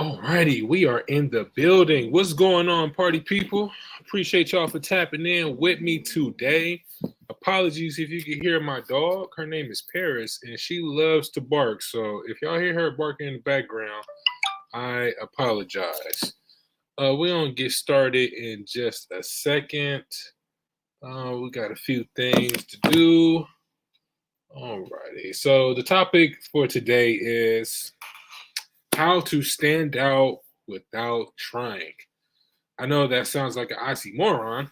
Alrighty, we are in the building. What's going on, party people? Appreciate y'all for tapping in with me today. Apologies if you can hear my dog. Her name is Paris, and she loves to bark. So if y'all hear her barking in the background, I apologize. We're gonna get started in just a second. We got a few things to do. Alrighty. So the topic for today is how to stand out without trying. I know that sounds like an oxymoron,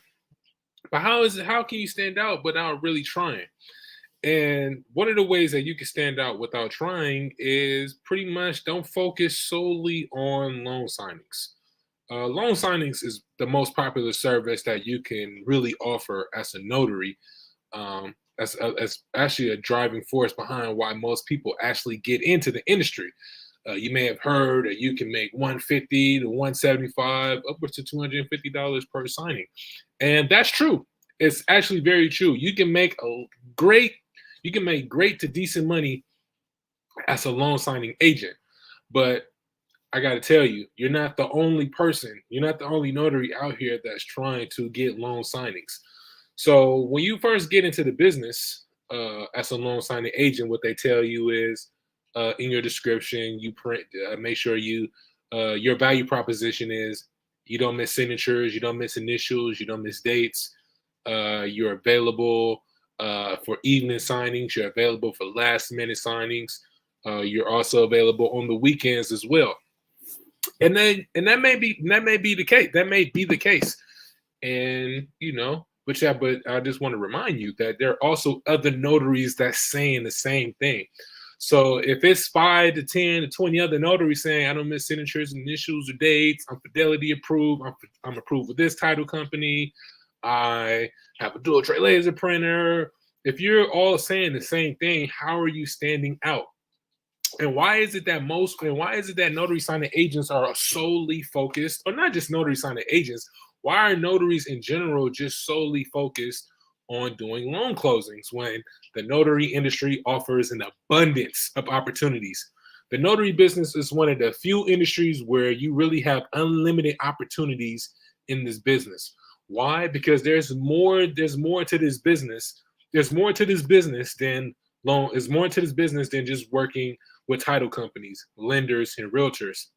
but how can you stand out without really trying? And one of the ways that you can stand out without trying is pretty much don't focus solely on loan signings. Loan signings is the most popular service that you can really offer as a notary. As actually a driving force behind why most people actually get into the industry. You may have heard that you can make 150 to 175, upwards to $250 per signing, and that's true. It's actually very true. Great, you can make great to decent money as a loan signing agent, but I got to tell you, you're not the only person, you're not the only notary out here that's trying to get loan signings. So when you first get into the business as a loan signing agent, what they tell you is in your description, you print, make sure your value proposition is you don't miss signatures, you don't miss initials, you don't miss dates. You're available for evening signings. You're available for last minute signings. You're also available on the weekends as well. And that may be the case. That may be the case. And but I just want to remind you that there are also other notaries that's saying the same thing. So if it's 5 to 10 to 20 other notaries saying I don't miss signatures, initials, or dates, I'm fidelity approved, I'm approved with this title company, I have a dual tray laser printer. If you're all saying the same thing, how are you standing out? And why is it that notary signing agents are solely focused, or not just notary signing agents? Why are notaries in general just solely focused on doing loan closings when the notary industry offers an abundance of opportunities? The notary business is one of the few industries where you really have unlimited opportunities in this business. Why? Because there's more to this business. There's more to this business than just working with title companies, lenders, and realtors.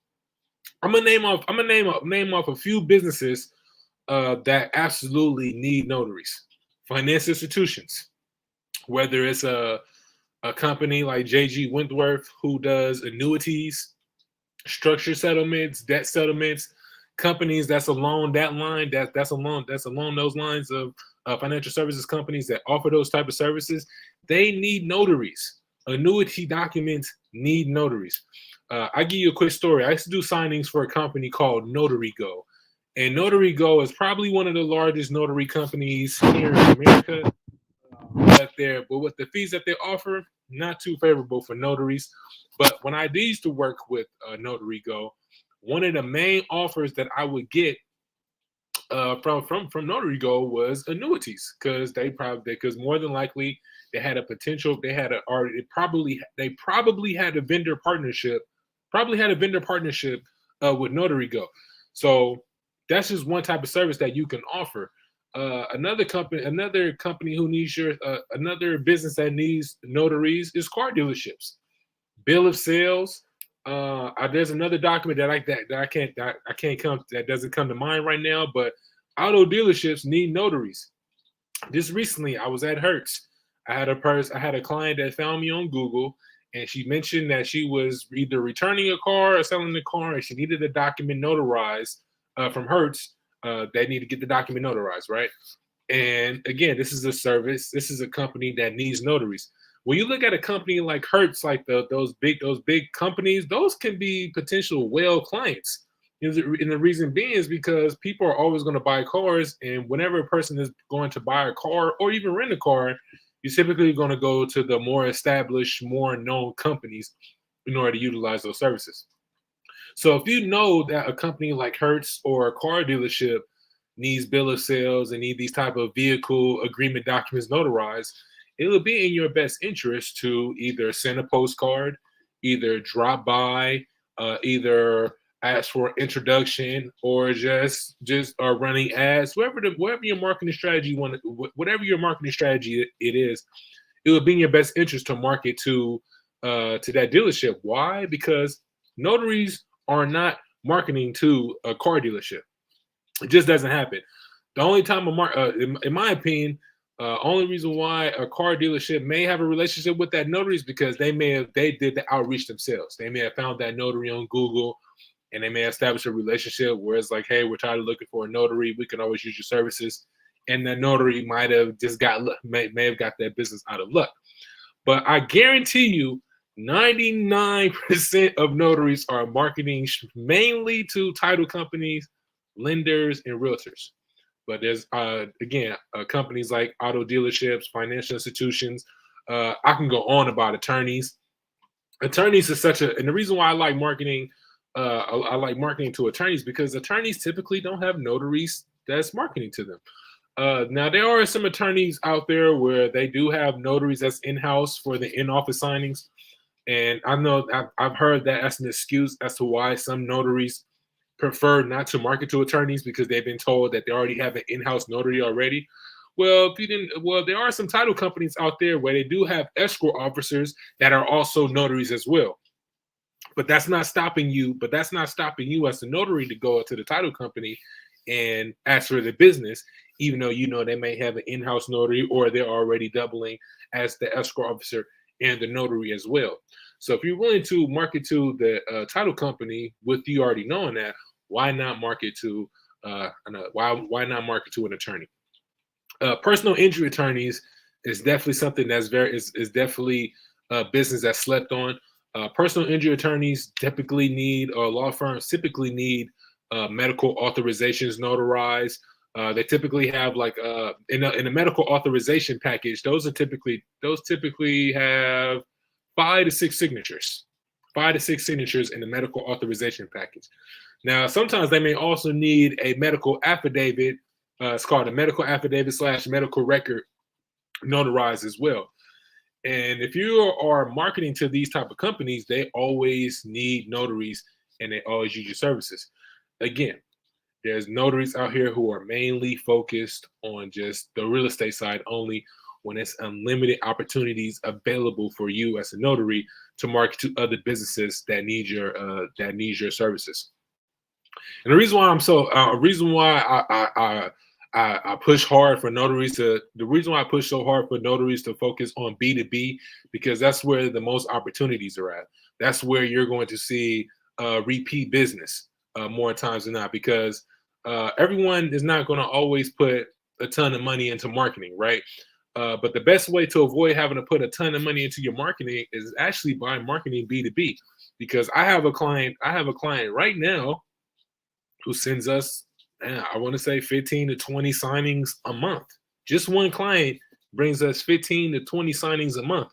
I'm gonna name off a few businesses that absolutely need notaries. Finance institutions, whether it's a company like JG Wentworth who does annuities, structured settlements, debt settlements, companies that's along those lines of financial services companies that offer those type of services. They need notaries. Annuity documents need notaries. I give you a quick story. I used to do signings for a company called Notary Go. And Notary Go is probably one of the largest notary companies here in America. But with the fees that they offer, not too favorable for notaries. But when I used to work with Notary Go, one of the main offers that I would get from Notary Go was annuities, because more than likely they had a potential, they probably had a vendor partnership, with Notary Go. So that's just one type of service that you can offer. Another company who needs another business that needs notaries is car dealerships. Bill of sales. There's another document that doesn't come to mind right now, but auto dealerships need notaries. Just recently, I was at Hertz. I had a client that found me on Google, and she mentioned that she was either returning a car or selling the car, and she needed a document notarized from Hertz. They need to get the document notarized, right? And again, this is a service. This is a company that needs notaries. When you look at a company like Hertz, like those big companies, those can be potential whale clients. And the reason being is because people are always going to buy cars, and whenever a person is going to buy a car or even rent a car, you're typically going to go to the more established, more known companies in order to utilize those services. So if you know that a company like Hertz or a car dealership needs bill of sales and need these type of vehicle agreement documents notarized, it will be in your best interest to either send a postcard, either drop by, either ask for introduction, or just are running ads, whatever your marketing strategy whatever your marketing strategy it is, it would be in your best interest to market to that dealership. Why? Because notaries are not marketing to a car dealership. It just doesn't happen. The only time in my opinion, only reason why a car dealership may have a relationship with that notary is because they did the outreach themselves. They may have found that notary on Google, and they may establish a relationship where it's like, hey, we're tired of looking for a notary. We can always use your services. And the notary might have just may have got that business out of luck. But I guarantee you, 99% of notaries are marketing mainly to title companies, lenders, and realtors. But there's again companies like auto dealerships, financial institutions. I can go on about attorneys. Attorneys is and the reason why I like marketing, I like marketing to attorneys because attorneys typically don't have notaries that's marketing to them. Now there are some attorneys out there where they do have notaries that's in-house for the in-office signings, and I know I've heard that as an excuse as to why some notaries prefer not to market to attorneys because they've been told that they already have an in-house notary already. Well, there are some title companies out there where they do have escrow officers that are also notaries as well. But that's not stopping you. But that's not stopping you as a notary to go to the title company and ask for the business, even though they may have an in-house notary or they're already doubling as the escrow officer and the notary as well. So if you're willing to market to the title company with you already knowing that, why not market to why not market to an attorney? Personal injury attorneys is definitely something that's is definitely a business that's slept on. Personal injury attorneys typically need, or law firms typically need, medical authorizations notarized. They typically have like in a medical authorization package. Those typically have 5 to 6 signatures. 5 to 6 signatures in the medical authorization package. Now, sometimes they may also need a medical affidavit. It's called a medical affidavit / medical record notarized as well. And if you are marketing to these type of companies, they always need notaries and they always use your services. Again, there's notaries out here who are mainly focused on just the real estate side only, when it's unlimited opportunities available for you as a notary to market to other businesses that need your services. And the reason why I push hard for notaries the reason why I push so hard for notaries to focus on B2B, because that's where the most opportunities are at. That's where you're going to see repeat business more times than not, because everyone is not going to always put a ton of money into marketing, right? But the best way to avoid having to put a ton of money into your marketing is actually by marketing B2B. Because I have a client right now who sends us, I want to say 15 to 20 signings a month. Just one client brings us 15 to 20 signings a month.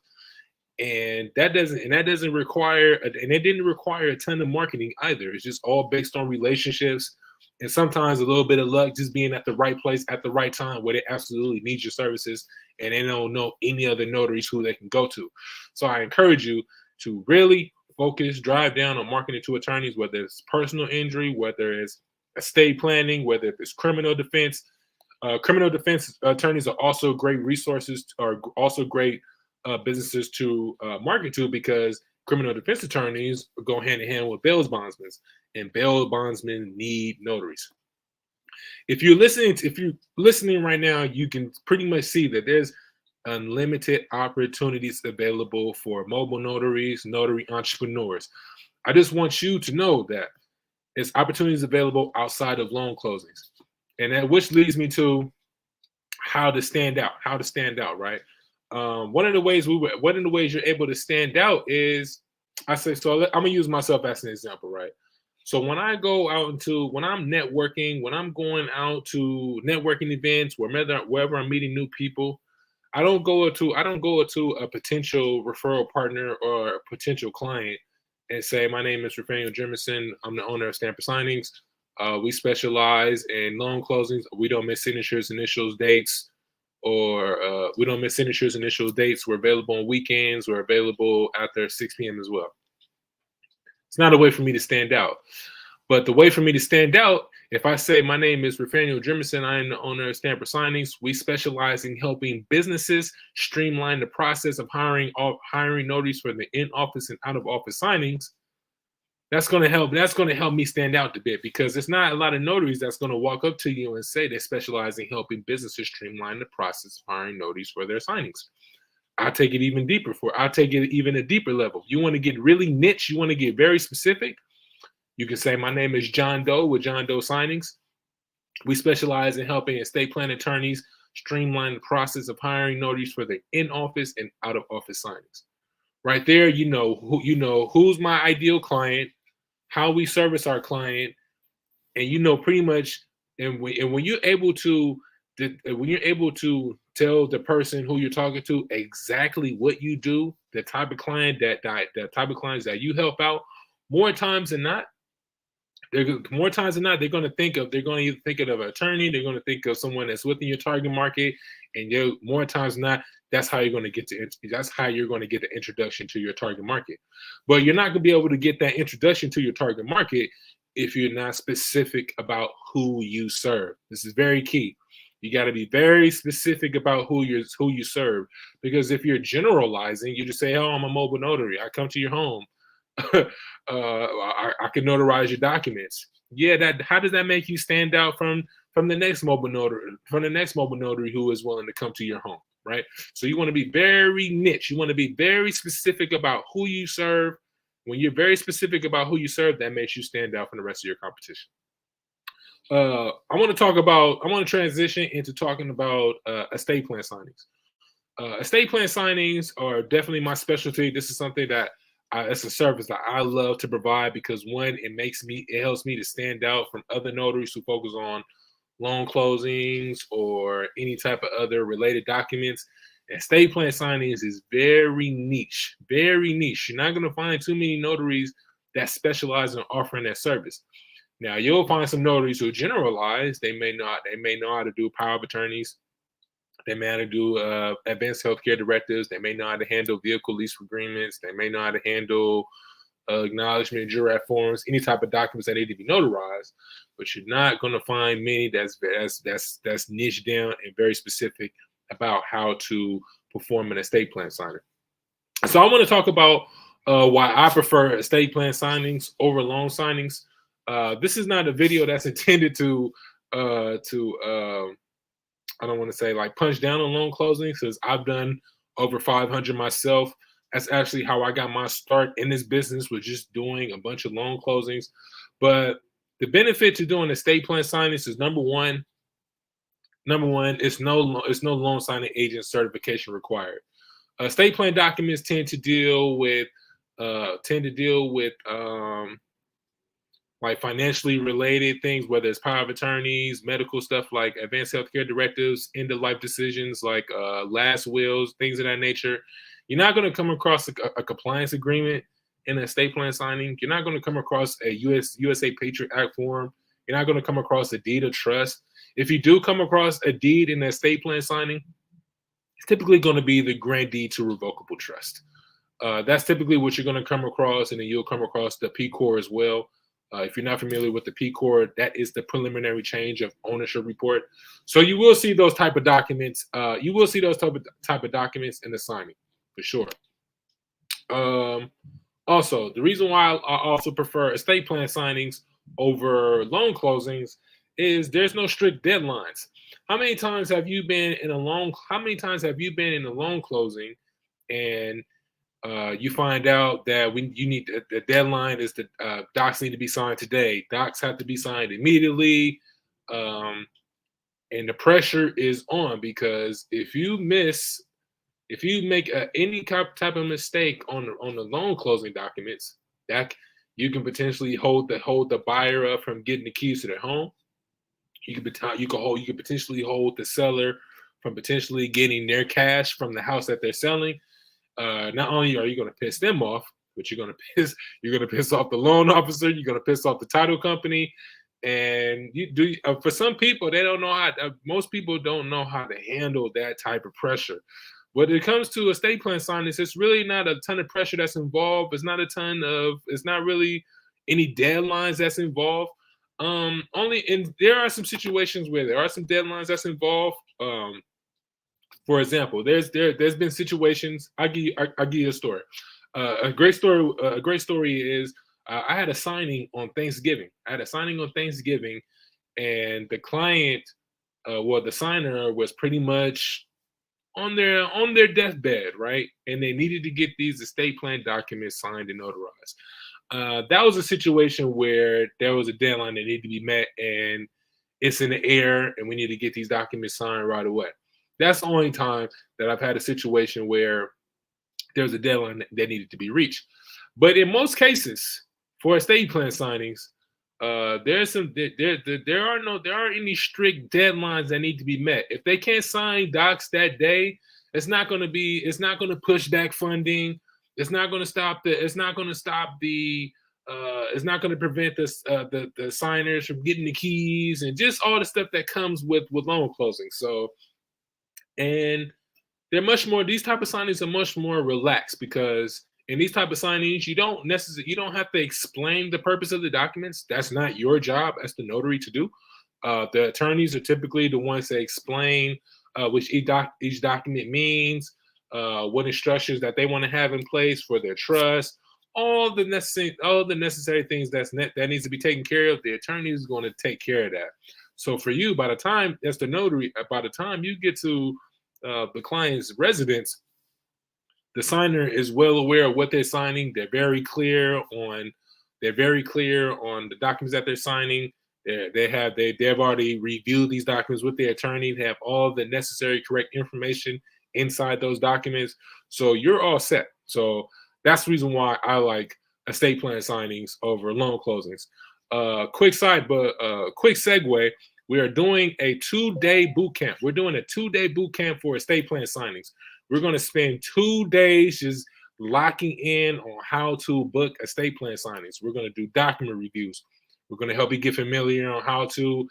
And that didn't require a ton of marketing either. It's just all based on relationships and sometimes a little bit of luck, just being at the right place at the right time where they absolutely need your services and they don't know any other notaries who they can go to. So I encourage you to really drive down on marketing to attorneys, whether it's personal injury, whether it's estate planning, whether it's criminal defense. Criminal defense attorneys are also great resources, are also great businesses to market to, because criminal defense attorneys go hand in hand with bail bondsmen, and bail bondsmen need notaries. If you're listening right now, you can pretty much see that there's unlimited opportunities available for mobile notaries, notary entrepreneurs. I just want you to know that there's opportunities available outside of loan closings, and that which leads me to how to stand out. Right? One of the ways you're able to stand out is, I'm gonna use myself as an example, right? So when I'm networking, when I'm going out to networking events, wherever I'm meeting new people, I don't go to a potential referral partner or a potential client and say, my name is Rafael Jemison. I'm the owner of Standout Signings. We specialize in loan closings. We don't miss signatures, initials, dates, or we don't miss signatures, initials, dates. We're available on weekends. We're available after 6 p.m. as well. It's not a way for me to stand out. But the way for me to stand out, if I say my name is Rafael Jimerson, I am the owner of Standout Signings. We specialize in helping businesses streamline the process of hiring notaries for the in-office and out-of-office signings. That's going to help. That's going to help me stand out a bit, because it's not a lot of notaries that's going to walk up to you and say they specialize in helping businesses streamline the process of hiring notaries for their signings. I'll take it even deeper. I'll take it even a deeper level. You want to get really niche. You want to get very specific. You can say, my name is John Doe with John Doe Signings. We specialize in helping estate plan attorneys streamline the process of hiring notaries for the in-office and out-of-office signings. Right there, you know who's my ideal client, how we service our client, and you know pretty much. And when you're able to tell the person who you're talking to exactly what you do, the type of client that type of clients that you help out, more times than not, they're going to either think of an attorney, they're going to think of someone that's within your target market, and more times than not, that's how you're going to get the introduction to your target market. But you're not going to be able to get that introduction to your target market if you're not specific about who you serve. This is very key. You got to be very specific about who you serve, because if you're generalizing, you just say, "Oh, I'm a mobile notary. I come to your home. I can notarize your documents." Yeah, how does that make you stand out from the next mobile notary who is willing to come to your home, right? So you want to be very niche. You want to be very specific about who you serve. When you're very specific about who you serve, that makes you stand out from the rest of your competition. I want to transition into talking about estate plan signings. Estate plan signings are definitely my specialty. This is something that it's a service that I love to provide, because one, it helps me to stand out from other notaries who focus on loan closings or any type of other related documents. Estate plan signings is very niche, very niche. You're not going to find too many notaries that specialize in offering that service. Now, you'll find some notaries who generalize. They may know how to do power of attorneys. They may know how to do advanced healthcare directives. They may know how to handle vehicle lease agreements. They may know how to handle acknowledgement, jurat forms, any type of documents that need to be notarized. But you're not going to find many that's niche down and very specific about how to perform an estate plan signing. So I want to talk about why I prefer estate plan signings over loan signings. This is not a video that's intended to I don't want to say like punch down on loan closings, because I've done over 500 myself. That's actually how I got my start in this business, was just doing a bunch of loan closings. But the benefit to doing estate plan signings is number one, it's no loan signing agent certification required. Estate plan documents tend to deal with like financially related things, whether it's power of attorneys, medical stuff like advanced healthcare directives, end of life decisions like last wills, things of that nature. You're not going to come across a compliance agreement in an estate plan signing. You're not going to come across a USA Patriot Act form. You're not going to come across a deed of trust. If you do come across a deed in an estate plan signing, it's typically going to be the grant deed to revocable trust. That's typically what you're going to come across, and then you'll come across the PCOR as well. If you're not familiar with the PCOR, that is the preliminary change of ownership report. So you will see those type of documents. You will see those type of documents in the signing, for sure. Also, the reason why I also prefer estate plan signings over loan closings is there's no strict deadlines. How many times have you been in a loan closing, and you find out that the deadline is the docs need to be signed today. Docs have to be signed immediately, and the pressure is on, because if you make any type of mistake on the loan closing documents, that you can potentially hold the buyer up from getting the keys to their home. You could potentially hold the seller from potentially getting their cash from the house that they're selling. Not only are you going to piss them off, but you're going to piss off the loan officer. You're going to piss off the title company, and for some people, they don't know how. Most people don't know how to handle that type of pressure. When it comes to estate plan signings, it's really not a ton of pressure that's involved. It's not really any deadlines that's involved. Only and there are some situations where there are some deadlines that's involved. For example, there's been situations. I'll give you a story. A great story. A great story is I had a signing on Thanksgiving. I had a signing on Thanksgiving, and the client, well, the signer was pretty much on their deathbed, right? And they needed to get these estate plan documents signed and notarized. That was a situation where there was a deadline that needed to be met, and it's in the air, and we need to get these documents signed right away. That's the only time that I've had a situation where there's a deadline that needed to be reached. But in most cases, for estate plan signings, there aren't any strict deadlines that need to be met. If they can't sign docs that day, it's not going to push back funding. It's not going to stop it's not going to prevent the signers from getting the keys and just all the stuff that comes with loan closing. So, and they're much more, these type of signings are much more relaxed, because in these type of signings you don't have to explain the purpose of the documents. That's not your job as the notary to do. The attorneys are typically the ones that explain which each document means, what instructions that they want to have in place for their trust, all the necessary things that needs to be taken care of. The attorney is going to take care of that. So for you, by the time as the notary, by the time you get to the client's residence, the signer is well aware of what they're signing. They're very clear on the documents that they're signing. They've already reviewed these documents with their attorney. They have all the necessary correct information inside those documents. So you're all set. So that's the reason why I like estate plan signings over loan closings. Quick segue. We are doing a 2-day boot camp. We're doing a 2-day boot camp for estate plan signings. We're going to spend 2 days just locking in on how to book estate plan signings. We're going to do document reviews. We're going to help you get familiar on how to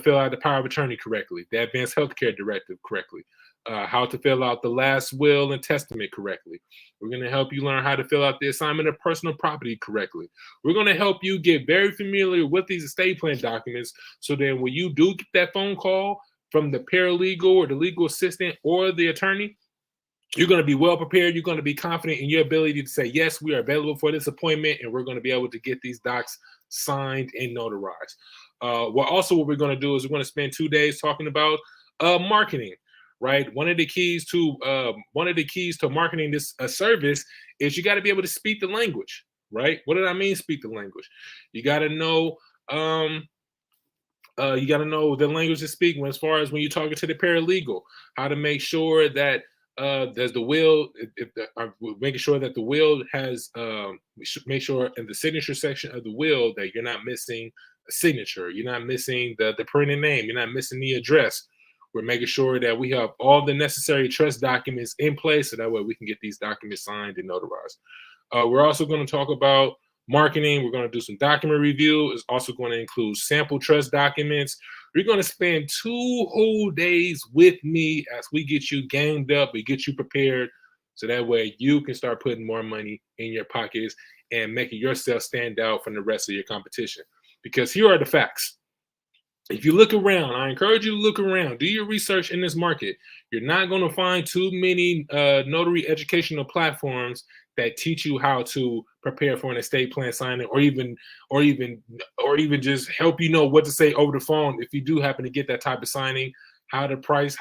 fill out the power of attorney correctly, the advanced healthcare directive correctly, how to fill out the last will and testament correctly. We're going to help you learn how to fill out the assignment of personal property correctly. We're going to help you get very familiar with these estate plan documents, so then when you do get that phone call from the paralegal or the legal assistant or the attorney, you're going to be well prepared. You're going to be confident in your ability to say, yes, we are available for this appointment, and we're going to be able to get these docs signed and notarized. What we're going to do is we're going to spend 2 days talking about marketing, right? One of the keys to marketing this service is you got to be able to speak the language, right? What did I mean, speak the language? You got to know the language to speak as far as when you're talking to the paralegal, how to make sure that there's the will, making sure that the will has, make sure in the signature section of the will that you're not missing a signature, you're not missing the printed name, you're not missing the address. We're making sure that we have all the necessary trust documents in place, so that way we can get these documents signed and notarized. We're also going to talk about marketing. We're going to do some document review. It's also going to include sample trust documents. We're going to spend 2 whole days with me as we get you gamed up, we get you prepared, so that way you can start putting more money in your pockets and making yourself stand out from the rest of your competition. Because here are the facts. If you look around, I encourage you to look around, do your research in this market. You're not going to find too many notary educational platforms that teach you how to prepare for an estate plan signing, or even just help you know what to say over the phone if you do happen to get that type of signing, how to price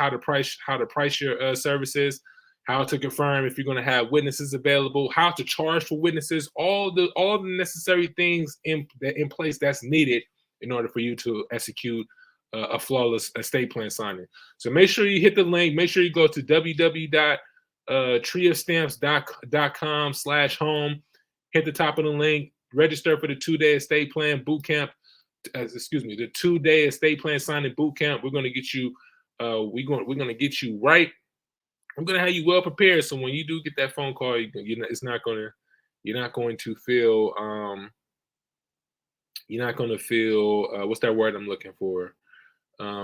your services, how to confirm if you're going to have witnesses available, how to charge for witnesses, all the necessary things in place that's needed in order for you to execute a flawless estate plan signing. So make sure you hit the link. Make sure you go to www.treeofstamps.com/home. Hit the top of the link. Register for the 2-day estate plan boot camp. The 2-day estate plan signing boot camp. We're going to get you. We're going to get you right. I'm going to have you well prepared. So when you do get that phone call, you're not going to feel. You're not going to feel, what's that word I'm looking for?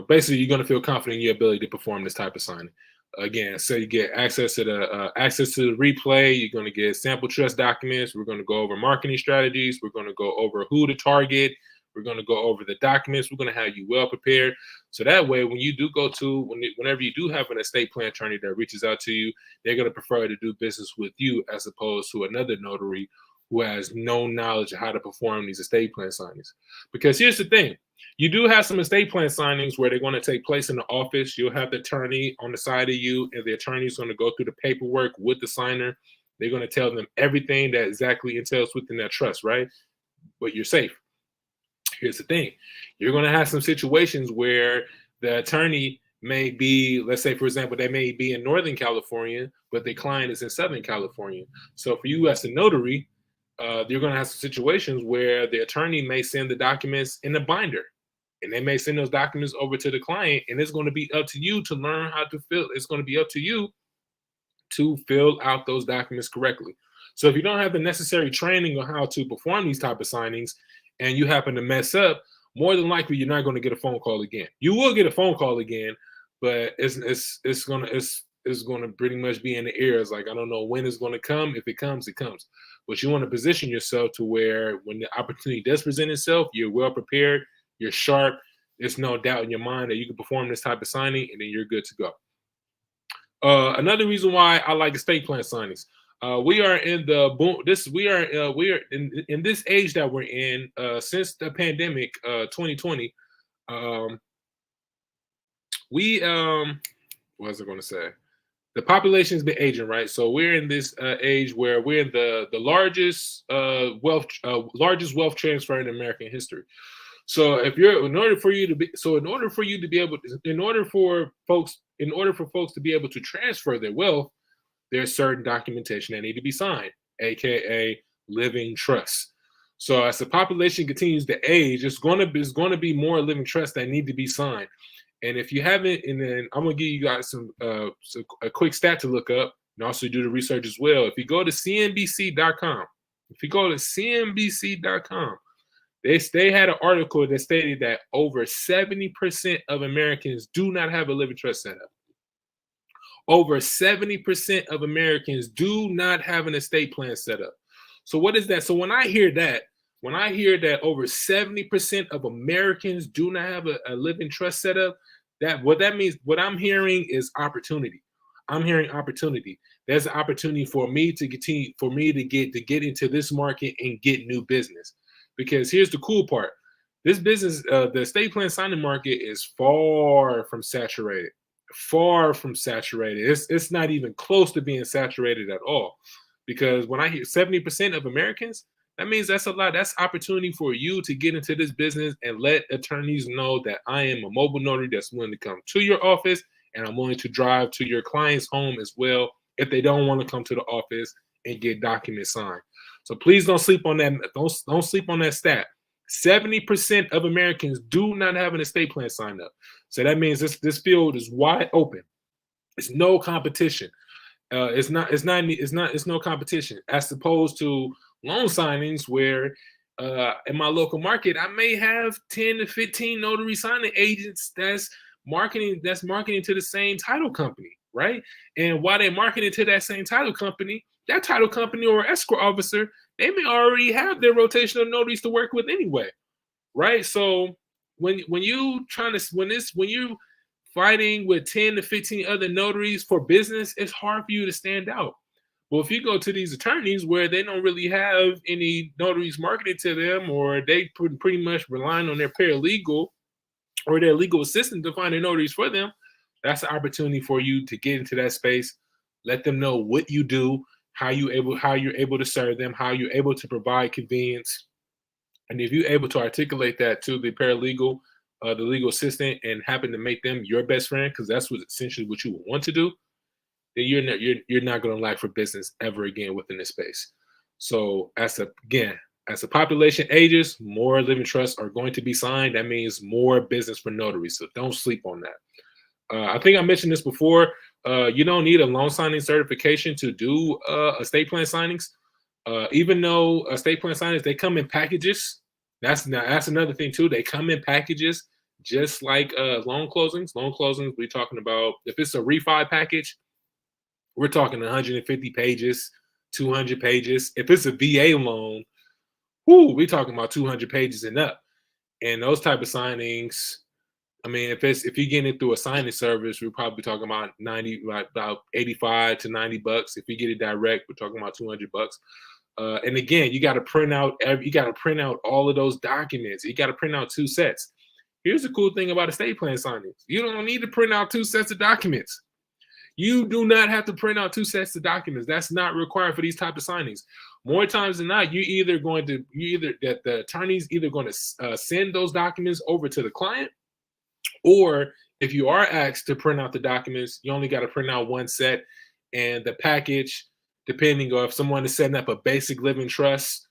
Basically, you're going to feel confident in your ability to perform this type of signing. Again, so you get access to the replay. You're going to get sample trust documents. We're going to go over marketing strategies. We're going to go over who to target. We're going to go over the documents. We're going to have you well prepared. So that way, when you do whenever you do have an estate plan attorney that reaches out to you, they're going to prefer to do business with you as opposed to another notary who has no knowledge of how to perform these estate plan signings. Because here's the thing. You do have some estate plan signings where they're going to take place in the office. You'll have the attorney on the side of you, and the attorney is going to go through the paperwork with the signer. They're going to tell them everything that exactly entails within that trust, right? But you're safe. Here's the thing. You're going to have some situations where the attorney may be, let's say, for example, they may be in Northern California, but the client is in Southern California. So for you as a notary, you're going to have some situations where the attorney may send the documents in a binder, and they may send those documents over to the client, and it's going to be up to you to learn how to fill. It's going to be up to you to fill out those documents correctly. So if you don't have the necessary training on how to perform these type of signings, and you happen to mess up, more than likely you're not going to get a phone call again. You will get a phone call again, but it's going to pretty much be in the air. It's like, I don't know when it's going to come. If it comes, it comes. But you want to position yourself to where when the opportunity does present itself, you're well prepared, you're sharp. There's no doubt in your mind that you can perform this type of signing, and then you're good to go. Another reason why I like estate plan signings. We are in the boom. We are in this age that we're in since the pandemic, 2020. What was I going to say? The population's been aging, right? So we're in this age where we're in the largest wealth transfer in American history. So in order for folks to be able to transfer their wealth, there's certain documentation that need to be signed, aka living trusts. So as the population continues to age, it's going to be more living trusts that need to be signed. And if you haven't, and then I'm going to give you guys a quick stat to look up, and also do the research as well. If you go to CNBC.com, they had an article that stated that over 70% of Americans do not have a living trust set up. Over 70% of Americans do not have an estate plan set up. So what is that? So when I hear that over 70% of Americans do not have a living trust set up, what I'm hearing is opportunity. I'm hearing opportunity. There's an opportunity for me to get into this market and get new business. Because here's the cool part. This business, the estate plan signing market is far from saturated. It's not even close to being saturated at all. Because when I hear 70% of Americans, that means that's a lot. That's opportunity for you to get into this business and let attorneys know that I am a mobile notary that's willing to come to your office, and I'm willing to drive to your client's home as well if they don't want to come to the office and get documents signed. So please don't sleep on that. Don't sleep on that stat. 70% of Americans do not have an estate plan signed up. So that means this field is wide open. It's no competition. It's no competition as opposed to loan signings where in my local market I may have 10 to 15 notary signing agents that's marketing to the same title company, right? And while they're marketing to that same title company, that title company or escrow officer, they may already have their rotational notaries to work with anyway, right? So when you're fighting with 10 to 15 other notaries for business, it's hard for you to stand out. Well, if you go to these attorneys where they don't really have any notaries marketed to them, or they pretty much relying on their paralegal or their legal assistant to find the notaries for them, that's an opportunity for you to get into that space, let them know what you do, how you're able to serve them, how you're able to provide convenience. And if you're able to articulate that to the paralegal, the legal assistant, and happen to make them your best friend, because that's essentially what you would want to do, then you're not going to lack for business ever again within this space. So as the population ages, more living trusts are going to be signed. That means more business for notaries. So don't sleep on that. I think I mentioned this before. You don't need a loan signing certification to do estate plan signings. Even though estate plan signings, they come in packages. That's another thing too. They come in packages. just like loan closings. Loan closings, we're talking about if it's a refi package, we're talking 150 pages, 200 pages. If it's a VA loan, we're talking about 200 pages and up. And those type of signings, I mean, if you're getting it through a signing service, we're probably talking about 90, like about 85 to 90 bucks. If you get it direct, we're talking about 200 bucks. And again, you got to print out all of those documents. You got to print out 2 sets. Here's the cool thing about estate plan signings: you don't need to print out 2 sets of documents. You do not have to print out 2 sets of documents. That's not required for these type of signings. More times than not, the attorney's either going to send those documents over to the client, or if you are asked to print out the documents, you only got to print out 1 set, and the package, depending on if someone is setting up a basic living trust,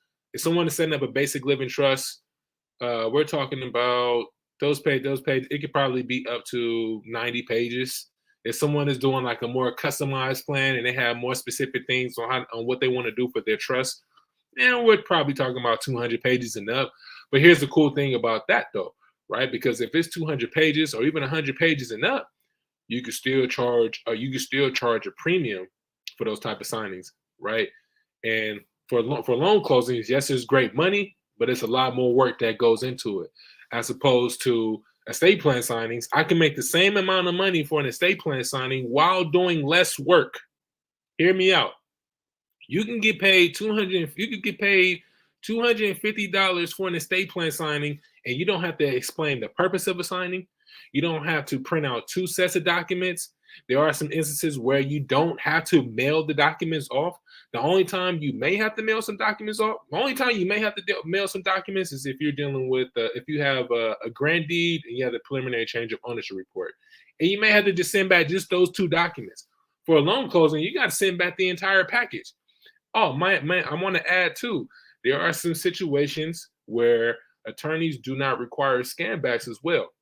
we're talking about those pages. It could probably be up to 90 pages. If someone is doing like a more customized plan and they have more specific things on what they want to do for their trust, then we're probably talking about 200 pages and up. But here's the cool thing about that though, right? Because if it's 200 pages or even 100 pages and up, you can still charge a premium for those type of signings, right? And for loan closings, yes, it's great money, but it's a lot more work that goes into it, as opposed to estate plan signings. I can make the same amount of money for an estate plan signing while doing less work. Hear me out. You can get paid $250 for an estate plan signing, and you don't have to explain the purpose of a signing. You don't have to print out 2 sets of documents. There are some instances where you don't have to mail the documents off. The only time you may have to mail some documents is if you're dealing with, if you have a grand deed and you have the preliminary change of ownership report. And you may have to just send back just those 2 documents. For a loan closing, you got to send back the entire package. Oh, man, I want to add too, there are some situations where attorneys do not require scan backs as well.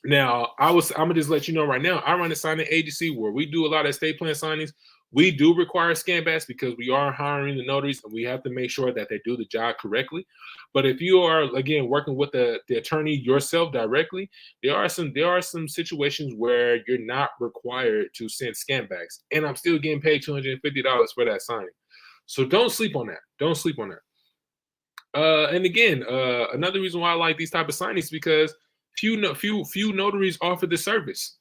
Now, I'm gonna just let you know right now, I run a signing agency where we do a lot of estate plan signings. We do require scan backs because we are hiring the notaries and we have to make sure that they do the job correctly. But if you are, again, working with the attorney yourself directly, there are some situations where you're not required to send scan backs, and I'm still getting paid $250 for that signing. So don't sleep on that. Don't sleep on that. And again, another reason why I like these type of signings is because few notaries offer the service.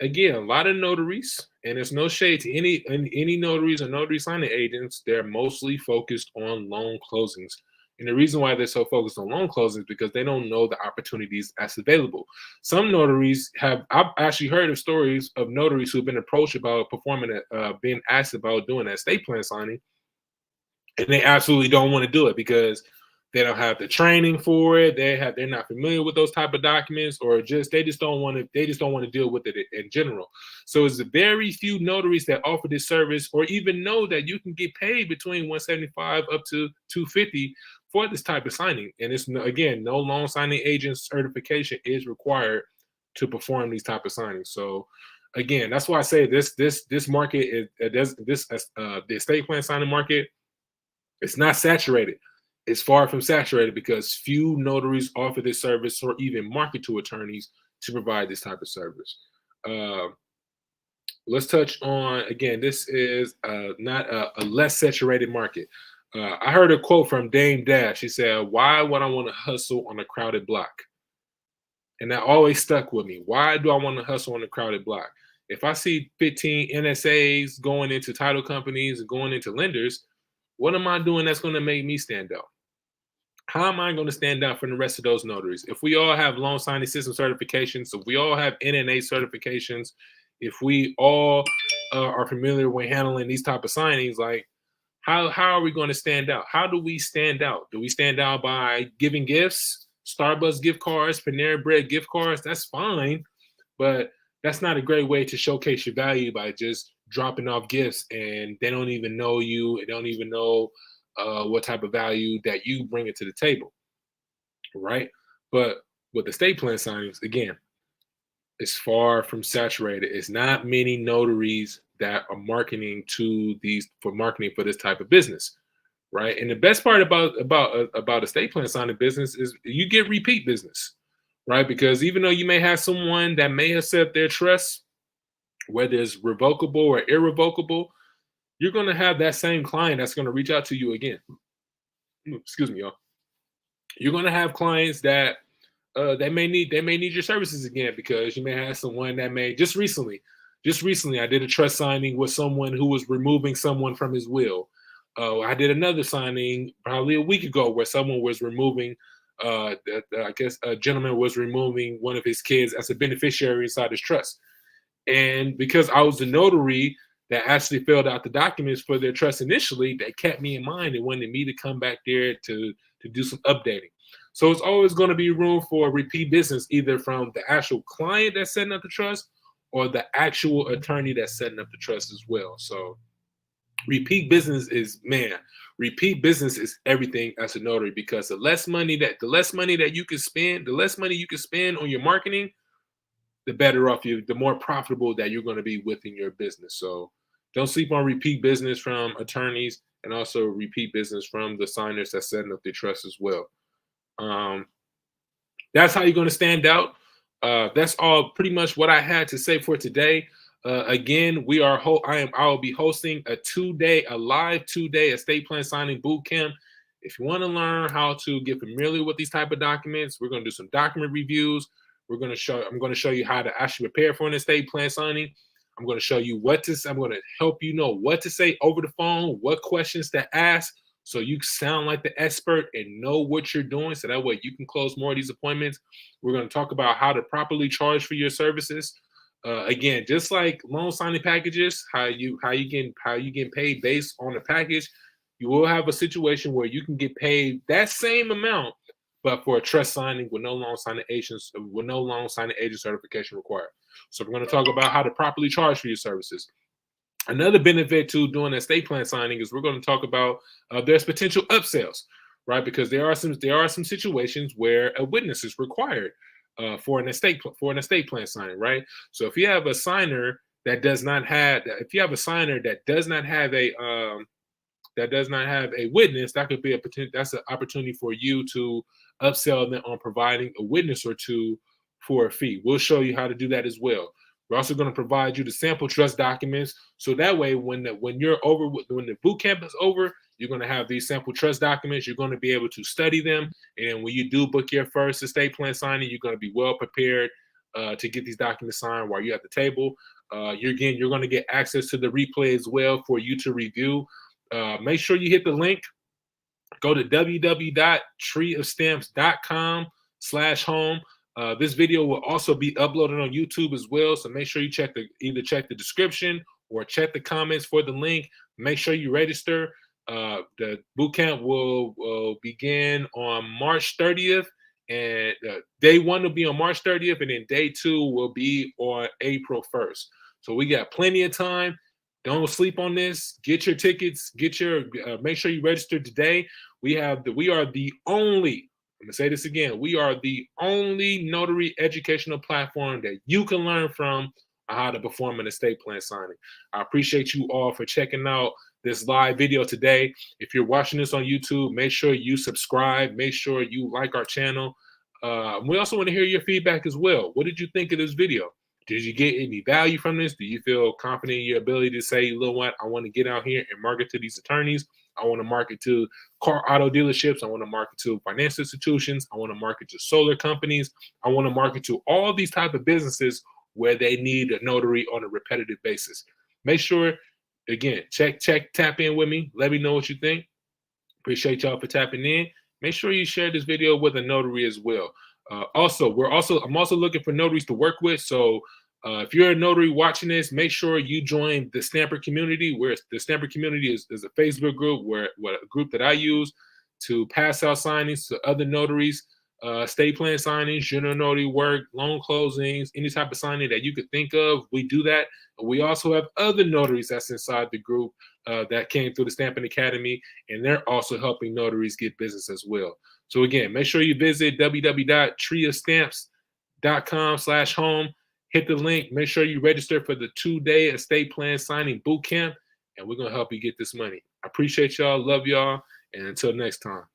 Again, a lot of notaries, and there's no shade to any notaries or notary signing agents, they're mostly focused on loan closings. And the reason why they're so focused on loan closings is because they don't know the opportunities that's available. Some notaries I've actually heard of stories of notaries who've been approached about being asked about doing an estate plan signing, and they absolutely don't want to do it because they don't have the training for it. They're not familiar with those type of documents, or they just don't want to deal with it in general. So it's very few notaries that offer this service or even know that you can get paid between $175 up to $250 for this type of signing. And it's no loan signing agent certification is required to perform these type of signings. So again, that's why I say this market the estate plan signing market, it's not saturated. It's far from saturated because few notaries offer this service or even market to attorneys to provide this type of service. Let's touch on, again, this is not a less saturated market. I heard a quote from Dame Dash. She said, "Why would I want to hustle on a crowded block?" And that always stuck with me. Why do I want to hustle on a crowded block? If I see 15 NSAs going into title companies and going into lenders, what am I doing that's going to make me stand out? How am I going to stand out from the rest of those notaries? If we all have loan signing system certifications, if we all have NNA certifications, if we all are familiar with handling these type of signings, like how are we going to stand out? How do we stand out? Do we stand out by giving gifts, Starbucks gift cards, Panera Bread gift cards? That's fine, but that's not a great way to showcase your value by just dropping off gifts and they don't even know you. They don't even know what type of value that you bring it to the table, right? But with estate plan signings, again, it's far from saturated. It's not many notaries that are marketing for this type of business, right? And the best part about estate plan signing business is you get repeat business, right? Because even though you may have someone that may accept their trust, whether it's revocable or irrevocable, you're going to have that same client that's going to reach out to you again. Excuse me, y'all. You're going to have clients that they may need your services again, because you may have someone that may just recently I did a trust signing with someone who was removing someone from his will. I did another signing probably a week ago where someone was removing I guess a gentleman was removing one of his kids as a beneficiary inside his trust. And because I was the notary that actually filled out the documents for their trust initially, they kept me in mind and wanted me to come back there to do some updating. So it's always going to be room for repeat business, either from the actual client that's setting up the trust or the actual attorney that's setting up the trust as well. So repeat business is, man, repeat business is everything as a notary, because the less money that you can spend, the less money you can spend on your marketing, the better off you, the more profitable that you're going to be within your business. So don't sleep on repeat business from attorneys, and also repeat business from the signers that's setting up their trust as well. Um, that's how you're going to stand out. That's all pretty much what I had to say for today. Again, I will be hosting a live 2-day estate plan signing boot camp. If you want to learn how to get familiar with these type of documents, we're going to do some document reviews. I'm going to show you how to actually prepare for an estate plan signing. I'm going to show you I'm going to help you know what to say over the phone, what questions to ask, so you sound like the expert and know what you're doing, so that way you can close more of these appointments. We're going to talk about how to properly charge for your services. Again, just like loan signing packages, how you get paid based on the package, you will have a situation where you can get paid that same amount, but for a trust signing with no loan signing agent certification required. So we're going to talk about how to properly charge for your services. Another benefit to doing an estate plan signing is we're going to talk about there's potential upsells, right? Because there are some situations where a witness is required for an estate plan signing, right? So if you have a signer that does not have if you have a signer that does not have a witness, that could be that's an opportunity for you to upsell them on providing a witness or two for a fee. We'll show you how to do that as well. We're also going to provide you the sample trust documents, so that way when the boot camp is over, you're going to have these sample trust documents. You're going to be able to study them, and when you do book your first estate plan signing, you're going to be well prepared to get these documents signed while you're at the table. You're going to get access to the replay as well for you to review. Make sure you hit the link. Go to www.treeofstamps.com/home. This video will also be uploaded on YouTube as well, so make sure you either check the description or check the comments for the link. Make sure you register. The bootcamp will begin on March 30th, and day one will be on March 30th, and then day two will be on April 1st. So we got plenty of time. Don't sleep on this. Get your tickets. Make sure you register today. We are the only. I'm gonna say this again. We are the only notary educational platform that you can learn from on how to perform an estate plan signing. I appreciate you all for checking out this live video today. If you're watching this on YouTube, make sure you subscribe. Make sure you like our channel. We also want to hear your feedback as well. What did you think of this video? Did you get any value from this? Do you feel confident in your ability to say, you know what, I want to get out here and market to these attorneys. I want to market to car auto dealerships. I want to market to financial institutions. I want to market to solar companies. I want to market to all these type of businesses where they need a notary on a repetitive basis. Make sure, again, tap in with me. Let me know what you think. Appreciate y'all for tapping in. Make sure you share this video with a notary as well. I'm also looking for notaries to work with. So if you're a notary watching this, make sure you join the Stamper community. Where the Stamper community is a Facebook group a group that I use to pass out signings to other notaries, estate plan signings, general notary work, loan closings, any type of signing that you could think of. We do that. We also have other notaries that's inside the group that came through the Stamping Academy, and they're also helping notaries get business as well. So again, make sure you visit www.treeofstamps.com/home. Hit the link. Make sure you register for the 2-day estate plan signing boot camp, and we're going to help you get this money. I appreciate y'all. Love y'all. And until next time.